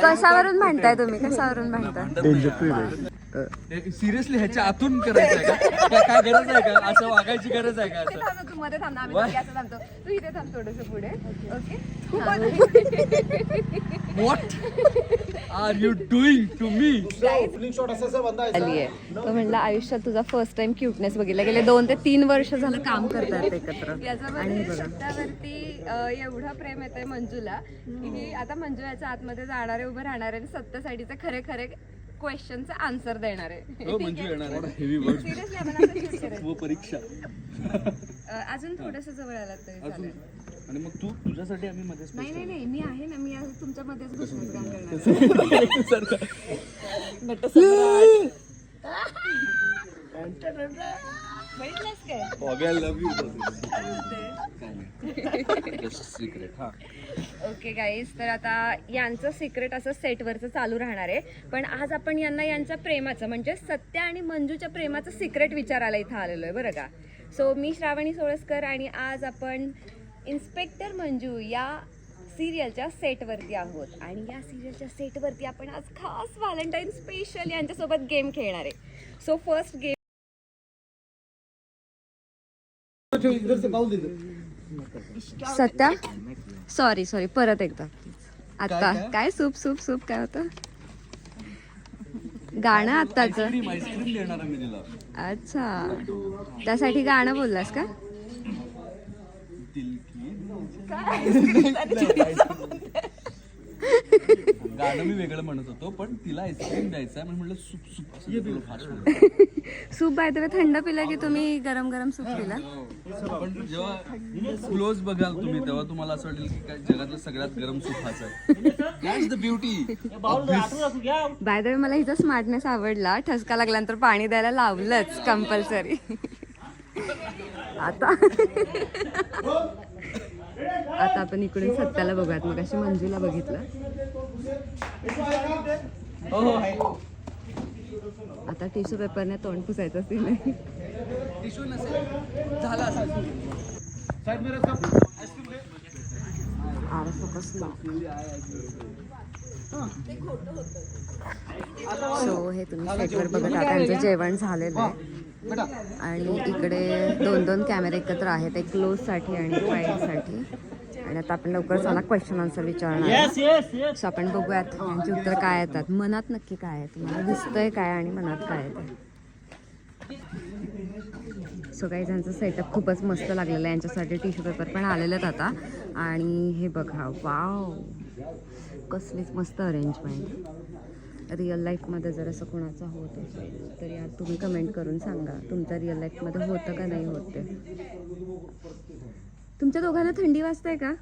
कशावरून म्हणताय तुम्ही, कशावरून म्हणताय? सिरियसली ह्याच्या आतून करायचं आहे का? काय गरज आहे का? असं वागायची गरज आहे का? असं तू मध्ये थांब, आम्ही दोघी असं थांबतो. तू इथे थांब थोडंसं पुढे. Okay. What are you doing to me? तो म्हणला आयुष्यात तुझा फर्स्ट टाइम क्यूटनेस बघितला. गेले 2 ते 3 वर्ष झालं काम करतात एकत्र. याच्यामध्ये शब्दावरती एवढं प्रेम येतंय मंजूला की आता मंजू याच्या आतमध्ये जाणारे, उभे राहणारे आणि सत्यासाठीचे खरे खरे क्वेश्चनचे आन्सर देणार आहे. हो मंजू येणार आहे. Heavy word. सिरियसली आपण असं shoot करायचं. व परीक्षा. अजून थोडंसं जवळ आलात तरी चालेल. आणि मग तू तुझ्यासाठी आम्ही मध्ये नाही नाही नाही, मी आहे ना, मी आज तुमच्यामध्येच घुसण्याचं काम करणार. बघितलंस काय? Love you secret. हा ओके गाईज, तर आता यांचं सिक्रेट असं सेटवरचं चालू राहणार आहे. पण आज आपण यांना यांच्या प्रेमाचं म्हणजे सत्या आणि मंजूच्या प्रेमाचं सिक्रेट विचारायला इथं आलेलो आहे बरं का. सो मी श्रावणी सोळसकर आणि आज आपण इन्स्पेक्टर मंजू या सिरियलच्या सेटवरती आहोत. आणि या सिरियलच्या सेटवरती आपण आज खास व्हॅलेंटाईन स्पेशल यांच्यासोबत गेम खेळणार आहे. So first game. Satya sorry परत एकदा आता काय सूप सूप सूप काय होतं गाणं आत्ताच? आईस्क्रीम देणार आहे मी तिला. अच्छा, त्यासाठी गाणं बोललास का? गाणं मी वेगळं म्हणत होतो, पण तिला आईस्क्रीम द्यायचं आहे म्हणून म्हटलं सूप सूप असं fast. Soup by the way थंड पिलं की तुम्ही गरम गरम सूप पिला? पण जेव्हा क्लोज बघाल तुम्ही तेव्हा तुम्हाला असं वाटेल की काय जगातलं सगळ्यात गरम सूप हाच आहे. That's the beauty. By the way मला हिचा स्मार्टनेस आवडला. ठसका लागल्यानंतर पाणी द्यायला लावलंच कंपल्सरी. आता आपण इकडून सत्याला बघूयात. मग अशी मंजूला बघितलं, आता टिश्यू पेपरने तोंड पुसायचं असेल. नाही टिश्यू नसेल झाला असं. सो हे तुम्ही सेटवर बघत आहात. त्यांचं जेवण झालेलं आहे आणि इकडे 2 कॅमेरे एकत्र आहेत, एक क्लोजसाठी आणि फाईटसाठी. आणि आता आपण लवकर चला क्वेश्चन आन्सर विचारणार. सो आपण बघूयात त्यांची उत्तर काय येतात. मनात नक्की काय आहे, तुम्हाला दिसतंय काय आणि मनात काय येतं. सो काही त्यांचं सेटअप खूपच मस्त लागलेलं आहे. यांच्यासाठी टिश्यू पेपर पण आलेलेत आता. आणि हे बघा, वाव कसलीच मस्त अरेंजमेंट. रिअल लाईफमध्ये जर असं कोणाचं होत असेल तर यार तुम्ही कमेंट करून सांगा तुमच्या रिअल लाईफमध्ये होतं का नाही होत ते. तुमच्या दोघांना थंडी वाजते का?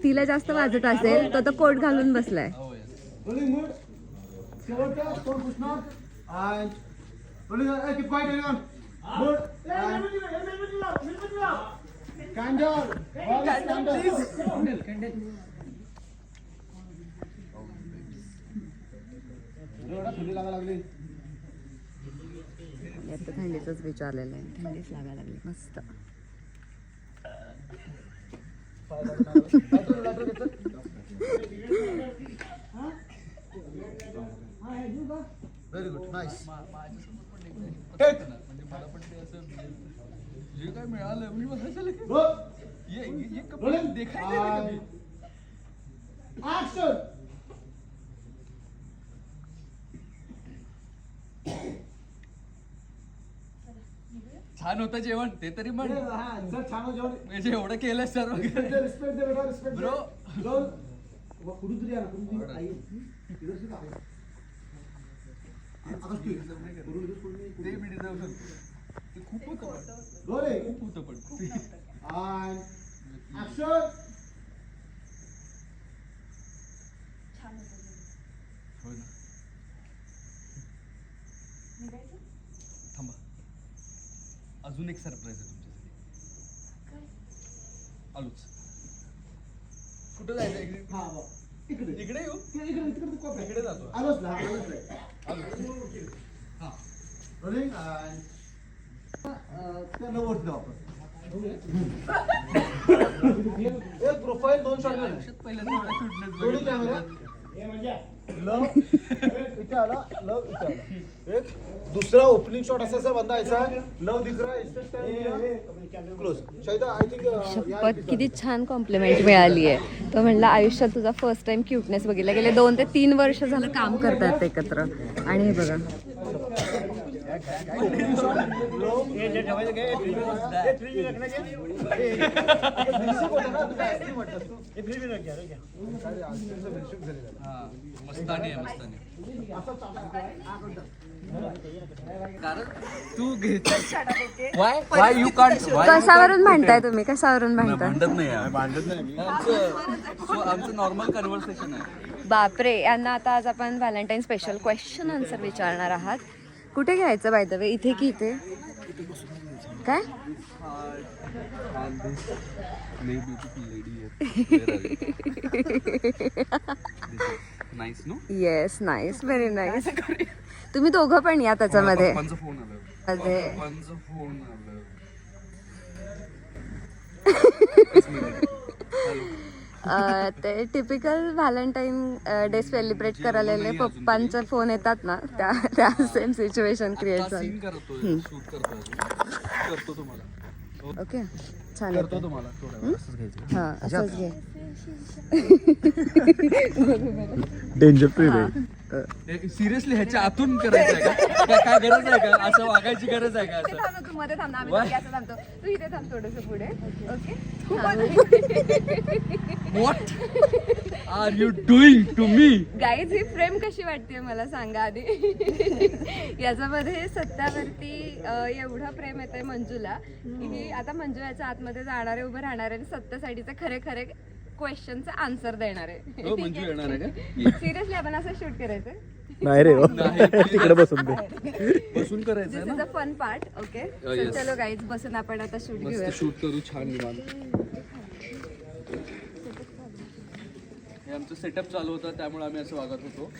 तिला जास्त वाजत असेल तो कोट घालून बसलाय. आता थंडीचंच विचारलेलं आहे. थंडीच लागायला लागली मस्त. Very good, nice. म्हणजे मला पण ते असं जे काय मिळालं मी मला ये कपडे देखायला छान होतं जेवण ते तरी म्हण. छान जेवण म्हणजे एवढं केलं सर्व ब्रो. ते मी डिझर्व करतो. ते खूप होतं पण थांबा, अजून एक सरप्राईज आहे तुमच्यासाठी. आलोच. कुठं जायचं? इकडे येऊ. इकडे जातो. प्रोफाईल 2 शॉट दोन्ही कॅमेरा लव इथे आला लव इथे आला एक दुसरा ओपनिंग शॉट असा बंदा ऐसा लव दिख रहा है क्लोज शायद आय थिंक शपथ किती छान कॉम्प्लिमेंट मिळाली आहे. तो म्हणला आयुष्यात तुझा फर्स्ट टाइम क्यूटनेस बघितला. गेले 2 ते 3 वर्ष झालं काम करतात एकत्र. आणि हे बघा मस्तानी आहे मस्तानी. कारण तू घेतोस वाय यू कांट कशावरून भांडताय तुम्ही? कशावरून भांडताय? भांडत नाही आमचं नॉर्मल कन्व्हर्सेशन आहे. बापरे. यांना आता आज आपण व्हॅलेंटाईन स्पेशल क्वेश्चन आन्सर विचारणार आहात. कुठे घ्यायचं बाय द वे? इथे की इथे? काय nice no. Yes nice very nice. तुम्ही दोघं पण या त्याच्यामध्ये. पप्पांचा फोन आला. अरे पप्पांचा फोन आला. ते टिपिकल व्हॅलेंटाईन डे सेलिब्रेट करायला पप्पांचे फोन येतात ना, त्या सेम सिच्युएशन क्रिएट झाली. सीन करतोय शूट करतो तुम्हाला. ओके छान करतो येतं. तुम्हाला थोडं वेळ असंच घ्यायचं. हां असंच घे. डेंजर फ्री सिरियसली ह्याच्या आतून करायचं आहे का? काय गरज आहे का? असं वागायची गरज आहे का? असं तू मध्ये थांब ना, आम्ही What? दोघी असं थांबतो. तू इथे थांब थोडंसं पुढे. Okay what are you doing to me? Guys ही फ्रेम कशी वाटते मला सांगा आधी. याच्यामध्ये सत्यावरती एवढं प्रेम येतंय मंजूला की आता मंजू याच्या आतमध्ये जाणारे उभं राहणार आणि सत्यासाठीचे खरे खरे क्वेश्चनचे आन्सर देणार आहे. हो मंजू येणार आहे का? सिरियसली आपण असं शूट करायचं. नाही रे नाही. तिकडे बसून दे बसून करायचं आहे दिस ना. Is a fun part. Okay yes. चलो गाईज बसून आपण आता शूट घेऊया. मस्त शूट करू छान निवांत. हे आमचं सेटअप चालू होतं त्यामुळे आम्ही असं वागत होतो.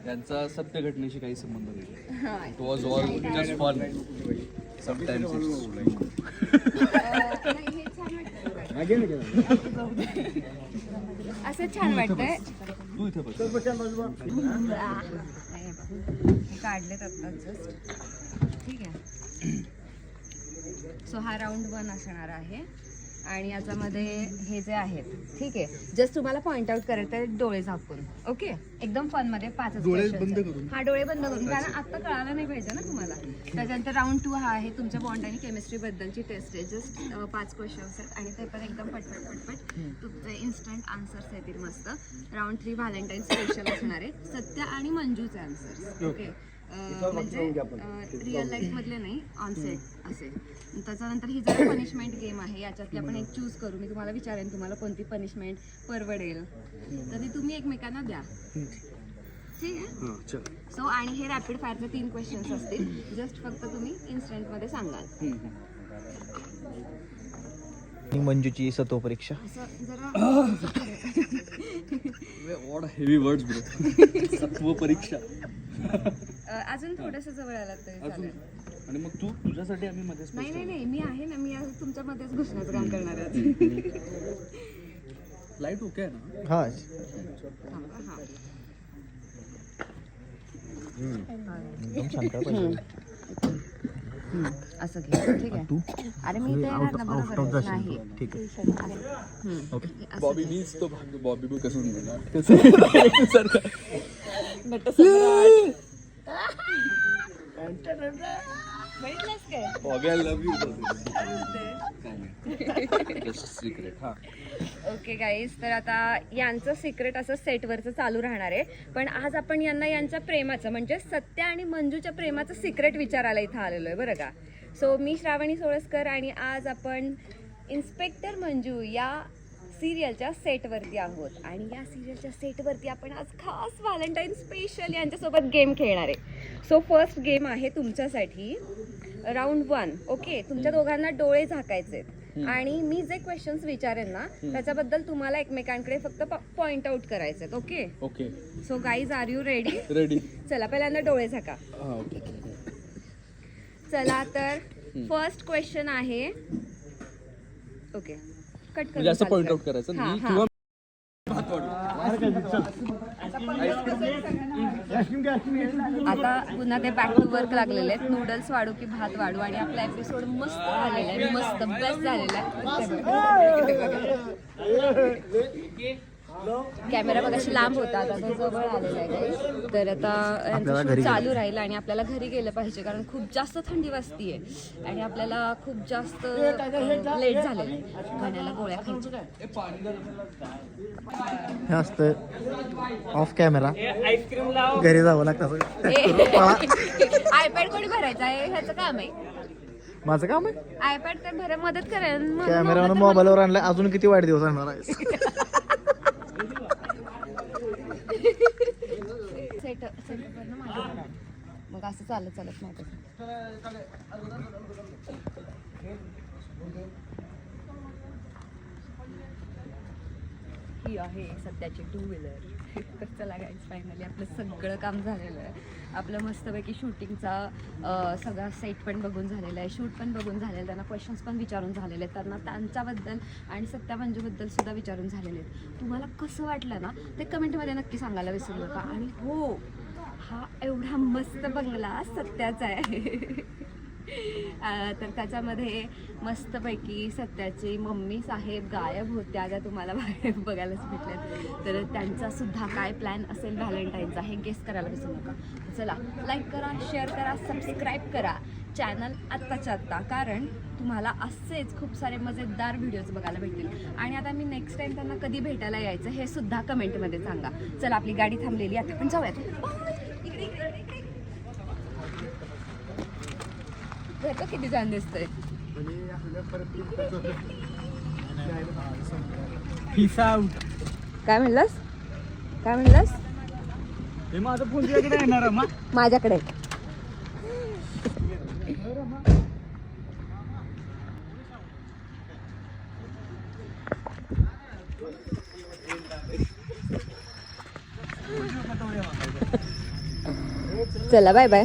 यांचा सत्य घटनेशी काही संबंध नाही. It was all just fun. Sometimes असं छान वाटतंय. तू इथे बस. काढलेत आता जस्ट. ठीक आहे. सो हा राऊंड 1 असणार आहे आणि याच्यामध्ये हे जे आहेत ठीक आहे जस्ट तुम्हाला पॉइंट आउट करायचं आहे डोळे झाकून. ओके एकदम फन मध्ये 5 डोळे बंद करून. हा डोळे बंद करून कारण आता कळालं नाही पाहिजे ना तुम्हाला. त्याच्यानंतर राऊंड 2 हा आहे तुमच्या बॉन्ड आणि केमिस्ट्री बद्दलची टेस्ट आहे. जस्ट 5 क्वेश्चन्स आहेत आणि ते पण एकदम पटपट तुमचे इन्स्टंट आन्सर्स येतील मस्त. राऊंड 3 व्हॅलेंटाईन स्पेशल असणार आहे सत्या आणि मंजूचे आन्सर्स. ओके म्हणजे रिअल लाईफ मधले नाही ऑन सेट असे. त्याच्यानंतर ही जरा पनिशमेंट गेम आहे. याच्यातली आपण एक चूज करू. मी तुम्हाला विचारेन तुम्हाला कोणती पनिशमेंट परवडेल तर ती तुम्ही एकमेकांना द्या. ठीक आहे. सो आणि हे रॅपिड फायरचे 3 क्वेश्चन्स असतील. जस्ट फक्त तुम्ही इन्स्टंटमध्ये सांगाल. मंजूची सत्व परीक्षा असं जरा व्हॉट हेवी वर्ड्स ब्रो. सत्व परीक्षा. अजून थोडंसं जवळ आलात तरी अजून चालेल. आणि मग तुझ्यासाठी आम्ही मध्ये नाही मी आहे ना. मी आज तुमच्यामध्येच घुसण्याचं काम करणार आहे. लाईट ओके आहे ना? हा थांबा, हा. एकदम शांत असं घे ठीक आहे. अरे मी ते बरोबर नाही ठीक आहे. ओके बॉबी मीच तो भाग. बॉबी बी कसं म्हणणार? बघितलंस काय? Bobby I love you. Just secret. हा ओके गाईज तर आता यांचं सिक्रेट असं सेटवरचं चालू राहणार आहे. पण आज आपण यांना यांच्या प्रेमाचं म्हणजे सत्या आणि मंजूच्या प्रेमाचं सिक्रेट विचारायला इथं आलेलो आहे बरं का. सो मी श्रावणी सोळसकर आणि आज आपण इन्स्पेक्टर मंजू या सिरियलच्या सेटवरती आहोत. आणि या सिरियलच्या सेटवरती आपण आज खास व्हॅलेंटाईन स्पेशल यांच्यासोबत गेम खेळणार आहे. सो फर्स्ट गेम आहे तुमच्यासाठी राऊंड 1. ओके तुमच्या दोघांना डोळे झाकायचे आणि मी जे क्वेश्चन्स विचारेन ना त्याच्याबद्दल तुम्हाला एकमेकांकडे फक्त पॉइंट आउट करायचे. Okay okay so guys are you ready? Ready. चला पहिल्यांदा डोळे झाका. हा ओके. चला तर फर्स्ट क्वेश्चन आहे ओके कट म्हणजे असं पॉइंट आउट करायचं हां, मी हां. किंवा भात वाढू. आता पुन्हा ते बॅक टू वर्क लागलेले आहेत. नूडल्स वाढू की भात वाढू आणि आपला एपिसोड मस्त झालेला आहे, मस्त बेस्ट झालेला आहे. कॅमेरा बघाशी लांब होता, आता तो जवळ आलेला आहे. तर आता यांचं शूट चालू राहील आणि आपल्याला घरी गेलं पाहिजे कारण खूप जास्त थंडी वाजतीये आणि आपल्याला खूप जास्त लेट झालेलं आहे. गाण्याला गोळ्या खायच्या. हे असतं ऑफ कॅमेरा घरी जावं लागतं आयपॅड कोणी भरायचा आहे ह्याचं काम आहे. माझं काम आहे आयपॅड तर भरा मदत करेल. कॅमेरा मोबाईलवर आणलाय अजून किती वाईट दिवस आणणार आहे मग असं चालत नाही तसं. ही आहे सध्याची 2 व्हीलर. तर चला गाईज फायनली आपलं सगळं काम झालेलं आहे. आपलं मस्तपैकी शूटिंगचा सगळा सेट पण बघून झालेला आहे, शूट पण बघून झालेलं आहे. त्यांना क्वेश्चन्स पण विचारून झालेले आहेत, त्यांना त्यांच्याबद्दल आणि सत्या मंजूबद्दल सुद्धा विचारून झालेले आहेत. तुम्हाला कसं वाटलं ना ते कमेंटमध्ये नक्की सांगायला विसरू नका. आणि हो, हा एवढा मस्त बंगला सत्याचा आहे. तर त्याच्यामध्ये मस्तपैकी सत्याची मम्मी साहेब गायब होत्या, त्या तुम्हाला बाहेर बघायलाच भेटल्यात. तर त्यांचा सुद्धा काय प्लॅन असेल व्हॅलेंटाईनचा हे गेस करायला विसरू नका. चला लाईक करा, शेअर करा, सबस्क्राईब करा चॅनल आत्ताच्या आत्ता, कारण तुम्हाला असेच खूप सारे मजेदार व्हिडिओज बघायला भेटतील. आणि आता मी नेक्स्ट टाइम त्यांना कधी भेटायला यायचं हे सुद्धा कमेंटमध्ये सांगा. चला आपली गाडी थांबलेली आता पण जाऊयात. घर किती छान दिसतंय. काय म्हणलास? काय म्हणलास? माझा फोन तुझ्याकडे येणार माझ्याकडे चला बाय बाय.